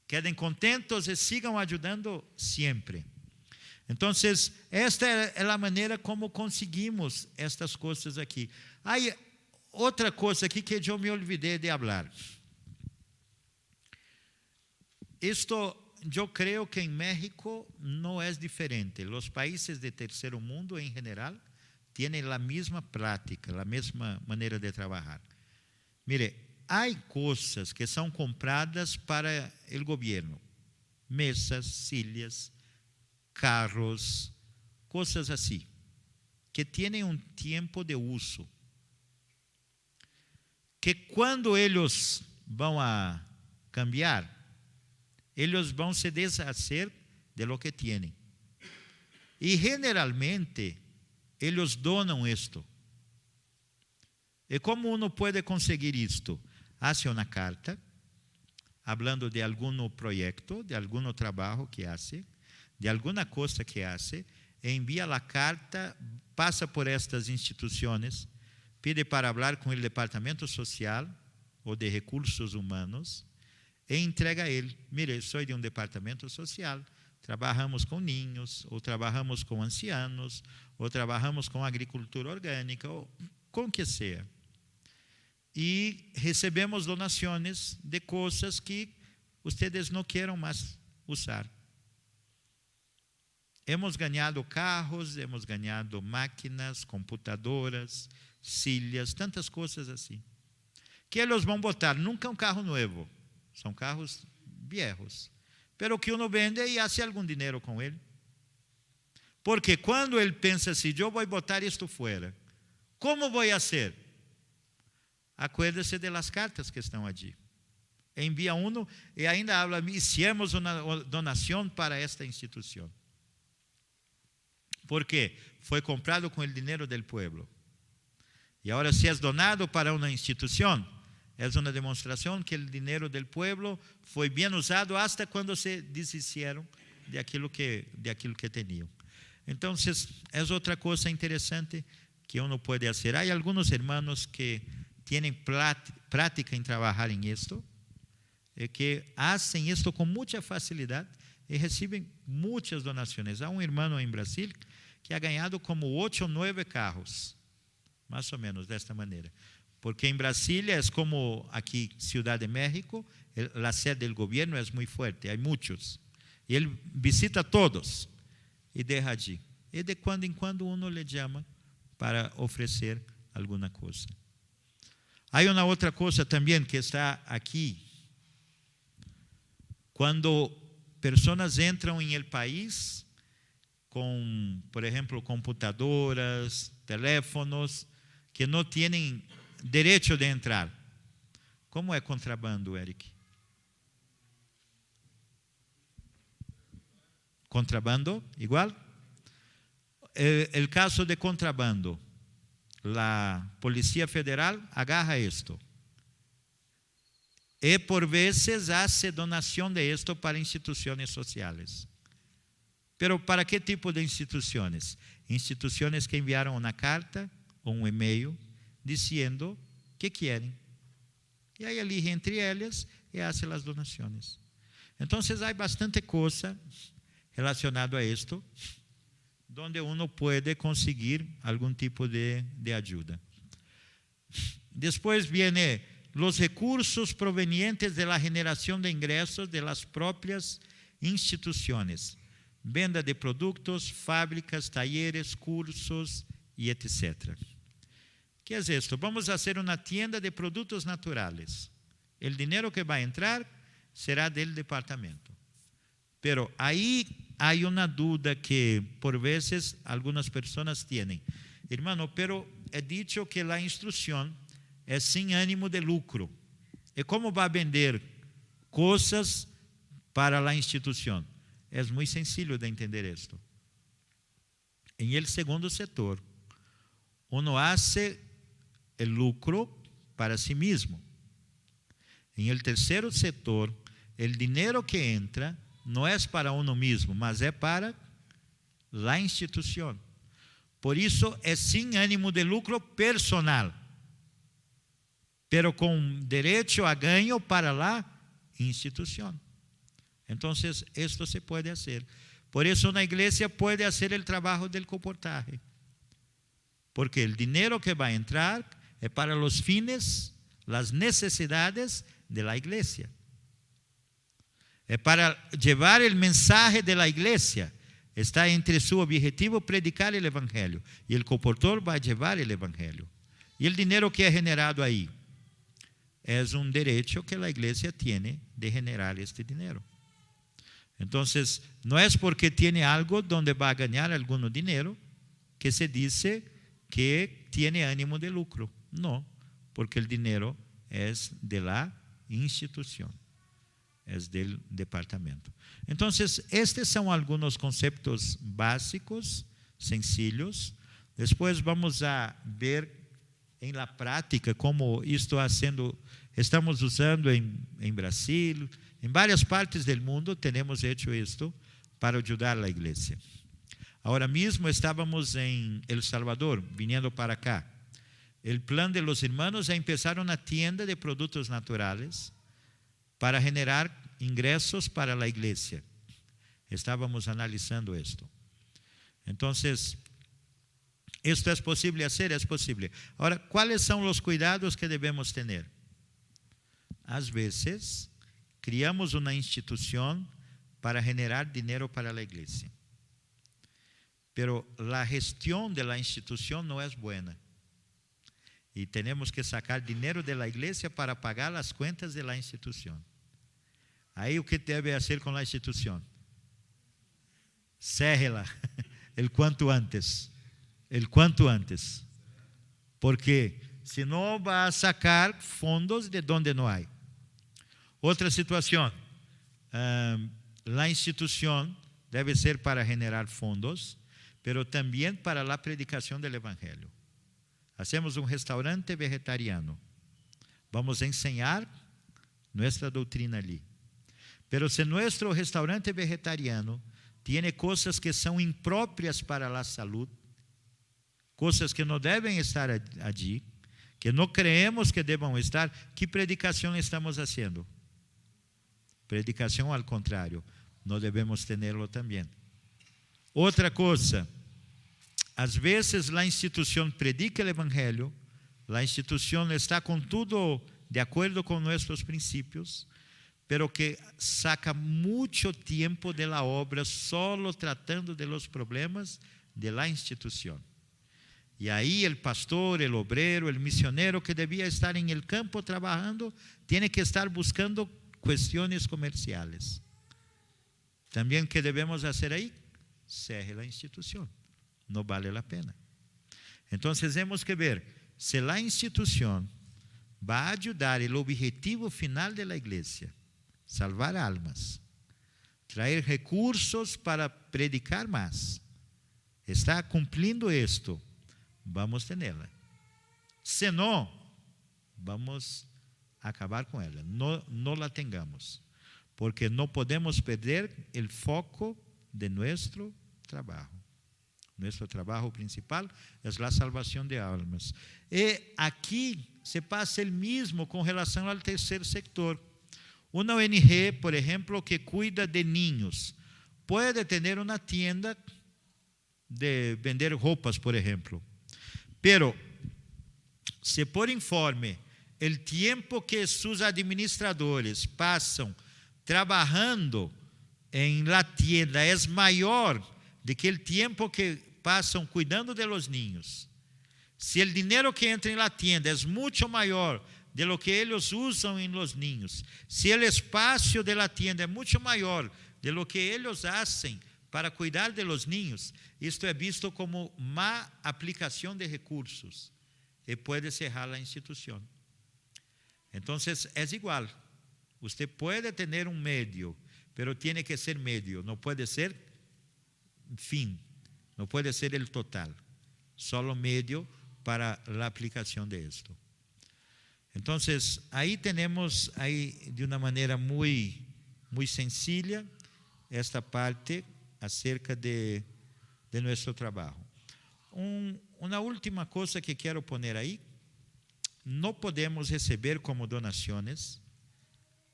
quedem contentos e sigam ajudando sempre. Então, esta é a maneira como conseguimos estas coisas aqui. Aí, outra coisa aqui que eu me olvidei de falar. Isto, eu creio que em México não é diferente. Os países de terceiro mundo, em geral, têm a mesma prática, a mesma maneira de trabalhar. Mire, há coisas que são compradas para o governo. Mesas, silhas, carros, coisas assim, que têm um tempo de uso, que quando eles vão a cambiar, eles vão se deshacer de lo que têm. E generalmente, eles donam isto. E como uno pode conseguir isto? Hace uma carta, hablando de algum projeto, de algum trabalho que hace, de alguma coisa que hace, envia a carta, passa por estas instituições, pede para falar com o departamento social ou de recursos humanos e entrega a ele. Mire, sou de um departamento social, trabalhamos com niños, ou trabalhamos com ancianos, ou trabalhamos com agricultura orgânica, ou com que seja. E recebemos donações de coisas que vocês não queiram mais usar. Hemos ganhado carros, hemos ganhado máquinas, computadoras, silhas, tantas coisas assim. Que eles vão botar, nunca um carro novo, são carros viejos. Pero que uno vende e hace algum dinheiro com ele. Porque quando ele pensa assim, eu vou botar isto fora, como vou fazer? Acuérdese de las cartas que estão allí. envía uno y ainda habla, hicimos una donación para esta institución. ¿Por qué? Fue comprado con el dinero del pueblo. Y ahora si es donado para una institución, es una demostración que el dinero del pueblo fue bien usado hasta cuando se deshicieron de aquilo que tenían. Entonces, es otra cosa interesante que uno puede hacer. Hay algunos hermanos que tienen práctica en trabajar en esto, que hacen esto con mucha facilidad y reciben muchas donaciones. Hay un hermano en Brasil que ha ganado como 8 o 9 carros, más o menos de esta manera. Porque en Brasilia es como aquí, Ciudad de México, la sede del gobierno es muy fuerte, hay muchos. Y él visita a todos y deja allí. Y de cuando en cuando uno le llama para ofrecer alguna cosa. Hay una otra cosa también que está aquí. Cuando personas entran en el país con, por ejemplo, computadoras, teléfonos, que no tienen derecho de entrar. ¿Cómo es contrabando, Eric? ¿Contrabando? ¿Igual? El caso de contrabando, la Policía Federal agarra esto. Y por veces hace donación de esto para instituciones sociales. Pero ¿para qué tipo de instituciones? Instituciones que enviaron una carta o un email diciendo que quieren. Y ahí elige entre ellas y hace las donaciones. Entonces hay bastante cosa relacionado a esto, donde uno puede conseguir algún tipo de ayuda. Después viene los recursos provenientes de la generación de ingresos de las propias instituciones, venda de productos, fábricas, talleres, cursos y etc. ¿Qué es esto? Vamos a hacer una tienda de productos naturales. El dinero que va a entrar será del departamento. Pero ahí hay una duda que por veces algunas personas tienen. Hermano, pero he dicho que la instrucción es sin ánimo de lucro. ¿Y cómo va a vender cosas para la institución? Es muy sencillo de entender esto. En el segundo sector, uno hace el lucro para sí mismo. En el tercer sector, el dinero que entra no es para uno mismo, mas es para la institución. Por eso es sin ánimo de lucro personal, pero con derecho a ganho para la institución. Entonces, esto se puede hacer. Por eso una iglesia puede hacer el trabajo del colportaje. Porque el dinero que va a entrar es para los fines, las necesidades de la iglesia. Es para llevar el mensaje de la iglesia. Está entre su objetivo predicar el evangelio. Y el colportor va a llevar el evangelio. Y el dinero que es generado ahí es un derecho que la iglesia tiene de generar este dinero. Entonces, no es porque tiene algo donde va a ganar algún dinero que se dice que tiene ánimo de lucro. No, porque el dinero es de la institución, es del departamento. Entonces, estos son algunos conceptos básicos, sencillos. Después vamos a ver en la práctica cómo esto estamos usando en Brasil, en varias partes del mundo tenemos hecho esto para ayudar a la iglesia. Ahora mismo estábamos en El Salvador, viniendo para acá. El plan de los hermanos es empezar una tienda de productos naturales para generar ingresos para la iglesia. Estábamos analizando esto. Entonces, ¿esto es posible hacer? Es posible. Ahora, ¿cuáles son los cuidados que debemos tener? Às veces, criamos una institución para generar dinero para la iglesia. Pero la gestión de la institución no es buena. Y tenemos que sacar dinero de la iglesia para pagar las cuentas de la institución. Ahí, ¿qué debe hacer con la institución? Cérrela el cuanto antes. El cuanto antes. Porque si no va a sacar fondos de donde no hay. Otra situación, la institución debe ser para generar fondos, pero también para la predicación del Evangelio. Hacemos un restaurante vegetariano. Vamos a enseñar nuestra doctrina allí. Pero si nuestro restaurante vegetariano tiene cosas que son impropias para la salud, cosas que no deben estar allí, que no creemos que deban estar, ¿qué predicación estamos haciendo? Predicación al contrario, no debemos tenerlo también. Outra coisa, às vezes a instituição predica o evangelho, a instituição está com tudo de acordo com nossos princípios, pero que saca muito tempo de la obra solo tratando de los problemas de la instituição. E aí o pastor, o obrero, o missionário que devia estar em el campo trabalhando, tem que estar buscando questões comerciais. Também, que devemos fazer aí? Cerre a instituição. Não vale a pena. Então, temos que ver se a instituição vai ajudar o objetivo final da igreja, salvar almas, trazer recursos para predicar mais. Está cumprindo isto, vamos tê-la. Se não, vamos acabar com ela. Não la tengamos, porque não podemos perder o foco de nosso trabalho. Nosso trabalho principal é a salvação de almas. E aqui se passa o mesmo com relação ao terceiro sector. Uma ONG, por exemplo, que cuida de niños, pode ter uma tienda de vender roupas, por exemplo. Pero, se por informe, o tempo que seus administradores passam trabalhando em la tienda é maior do que o tempo que passam cuidando de los niños. Se o dinheiro que entra em la tienda é muito maior de lo que eles usam em los niños, se o espaço de la tienda é muito maior de lo que eles fazem para cuidar de los niños, isto é visto como má aplicação de recursos e pode cerrar a instituição. Então, é igual. Você pode ter um meio, pero tem que ser meio, não pode ser fim, não pode ser o total, solo meio para a aplicação de esto. Então, aí temos aí de uma maneira muito sencilla esta parte acerca de nosso trabalho. Uma última coisa que quero poner aí, não podemos receber como donações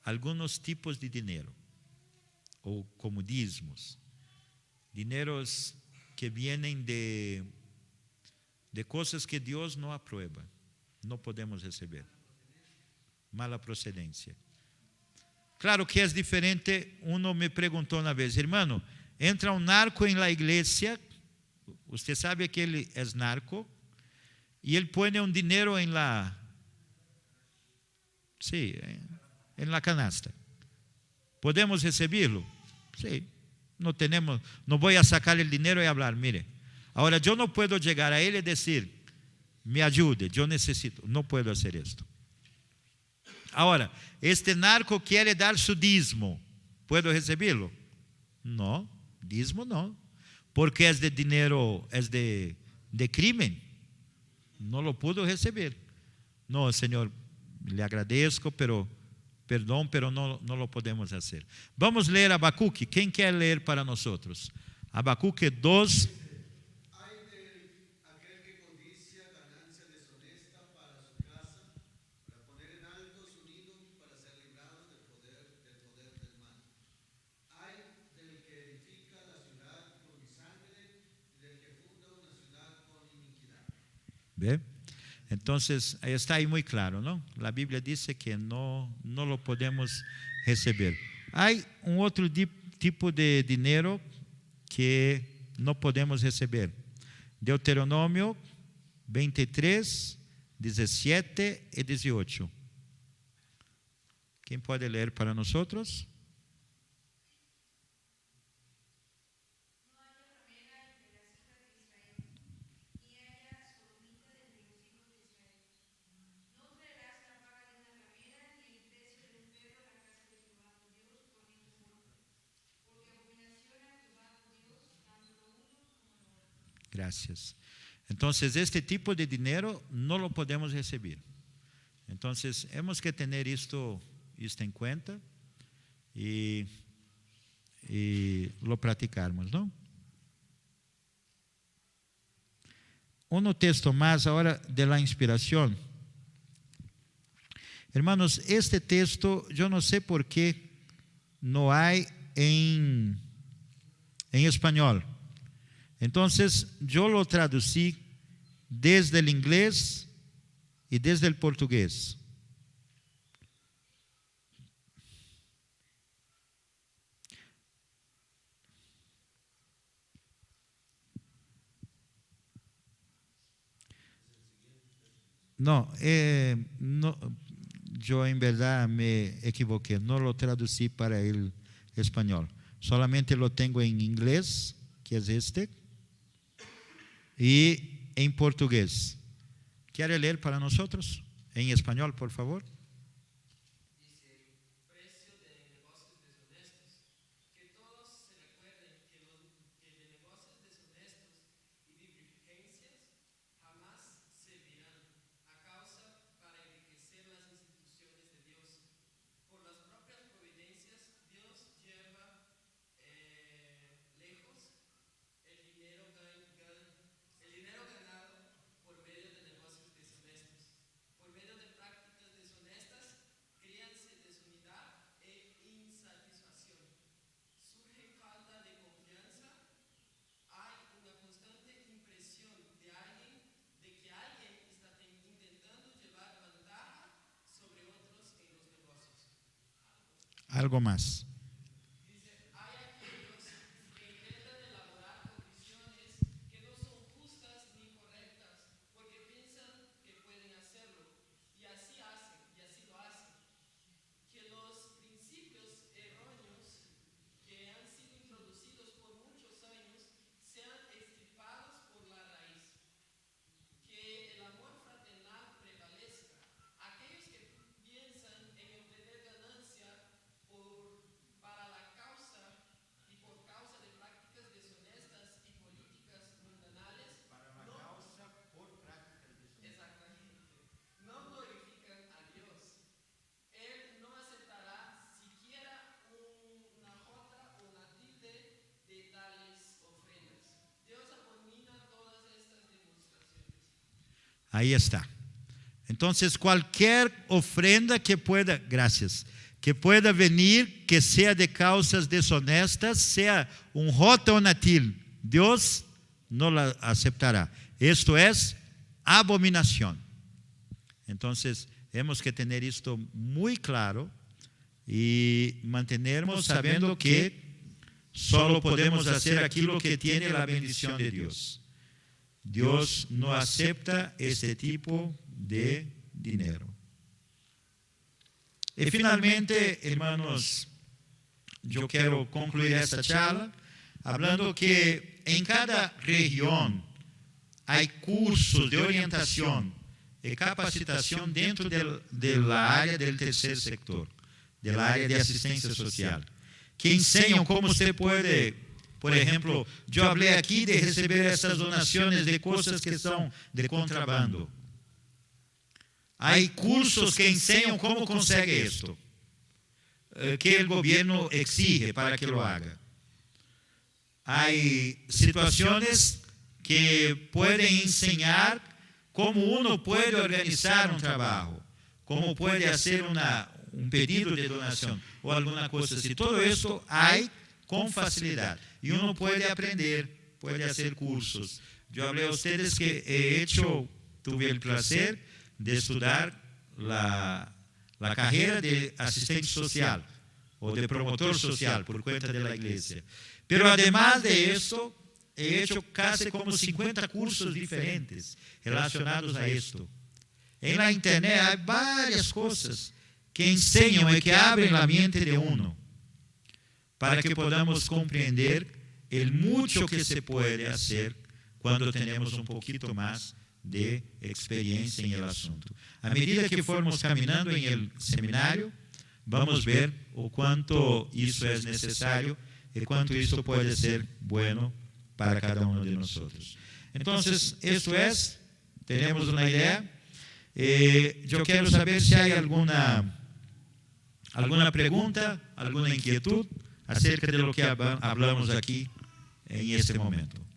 alguns tipos de dinheiro, ou como dízimos, dinheiros que vêm de coisas que Deus não aprueba, não podemos receber. Mala procedência. Claro que é diferente. Uno me perguntou uma vez, irmão, entra um narco em la igreja, você sabe que ele é narco, e ele põe um dinheiro em la, sim, em la canasta. Podemos recebê-lo? Sim. Não temos, não vou a sacar o dinheiro e falar, mire, agora eu não posso chegar a ele e dizer, me ajude, eu necessito. Não posso fazer isto. Agora, este narco quer dar su dízimo, ¿puedo recebê-lo? Não, dízimo não, porque é de dinheiro, é de crime, não lo puedo receber. Não, Senhor, lhe agradeço, pero perdão, pero não lo podemos fazer. Vamos ler Habacuque. Quem quer ler para nós? Habacuque 2. ¿Ve? Entonces, está aí muito claro, não? A Bíblia diz que não lo podemos receber. Há outro tipo de dinheiro que não podemos receber. Deuteronômio 23, 17 e 18. Quem pode ler para nós? gracias. Entonces, este tipo de dinero no lo podemos recibir. Entonces, hemos que tener esto en cuenta y lo practicarmos, ¿no? Un texto más ahora de la inspiración. Hermanos, este texto, yo no sé por qué no hay en español. Entonces, yo lo traducí desde el inglés y desde el portugués. No, yo en verdad me equivoqué, no lo traducí para el español, solamente lo tengo en inglés, que es este, y en portugués. ¿Quiere leer para nosotros? En español, por favor. Algo más. Ahí está. Entonces, cualquier ofrenda que pueda, gracias, que pueda venir, que sea de causas deshonestas, sea un jota o natil, Dios no la aceptará. Esto es abominación. Entonces, hemos que tener esto muy claro y mantenernos sabiendo que solo podemos hacer aquello que tiene la bendición de Dios. Dios no acepta este tipo de dinero. Y finalmente, hermanos, yo quiero concluir esta charla hablando que en cada región hay cursos de orientación y capacitación dentro de la área del tercer sector, de la área de asistencia social, que enseñan cómo usted puede, por ejemplo, yo hablé aquí de recibir estas donaciones de cosas que son de contrabando. Hay cursos que enseñan cómo consegue esto, que el gobierno exige para que lo haga. Hay situaciones que pueden enseñar cómo uno puede organizar un trabajo, cómo puede hacer un pedido de donación o alguna cosa así. Todo esto hay con facilidad y uno puede aprender, puede hacer cursos. Yo hablé a ustedes que tuve el placer de estudiar la carrera de asistente social o de promotor social por cuenta de la iglesia. Pero además de eso, he hecho casi como 50 cursos diferentes relacionados a esto. En la internet hay varias cosas que enseñan y que abren la mente de uno para que podamos comprender el mucho que se puede hacer cuando tenemos un poquito más de experiencia en el asunto. A medida que formos caminando en el seminario, vamos a ver o cuánto eso es necesario y cuánto esto puede ser bueno para cada uno de nosotros. Entonces, eso es, tenemos una idea. Yo quiero saber si hay alguna pregunta, alguna inquietud acerca de lo que hablamos aquí en este momento.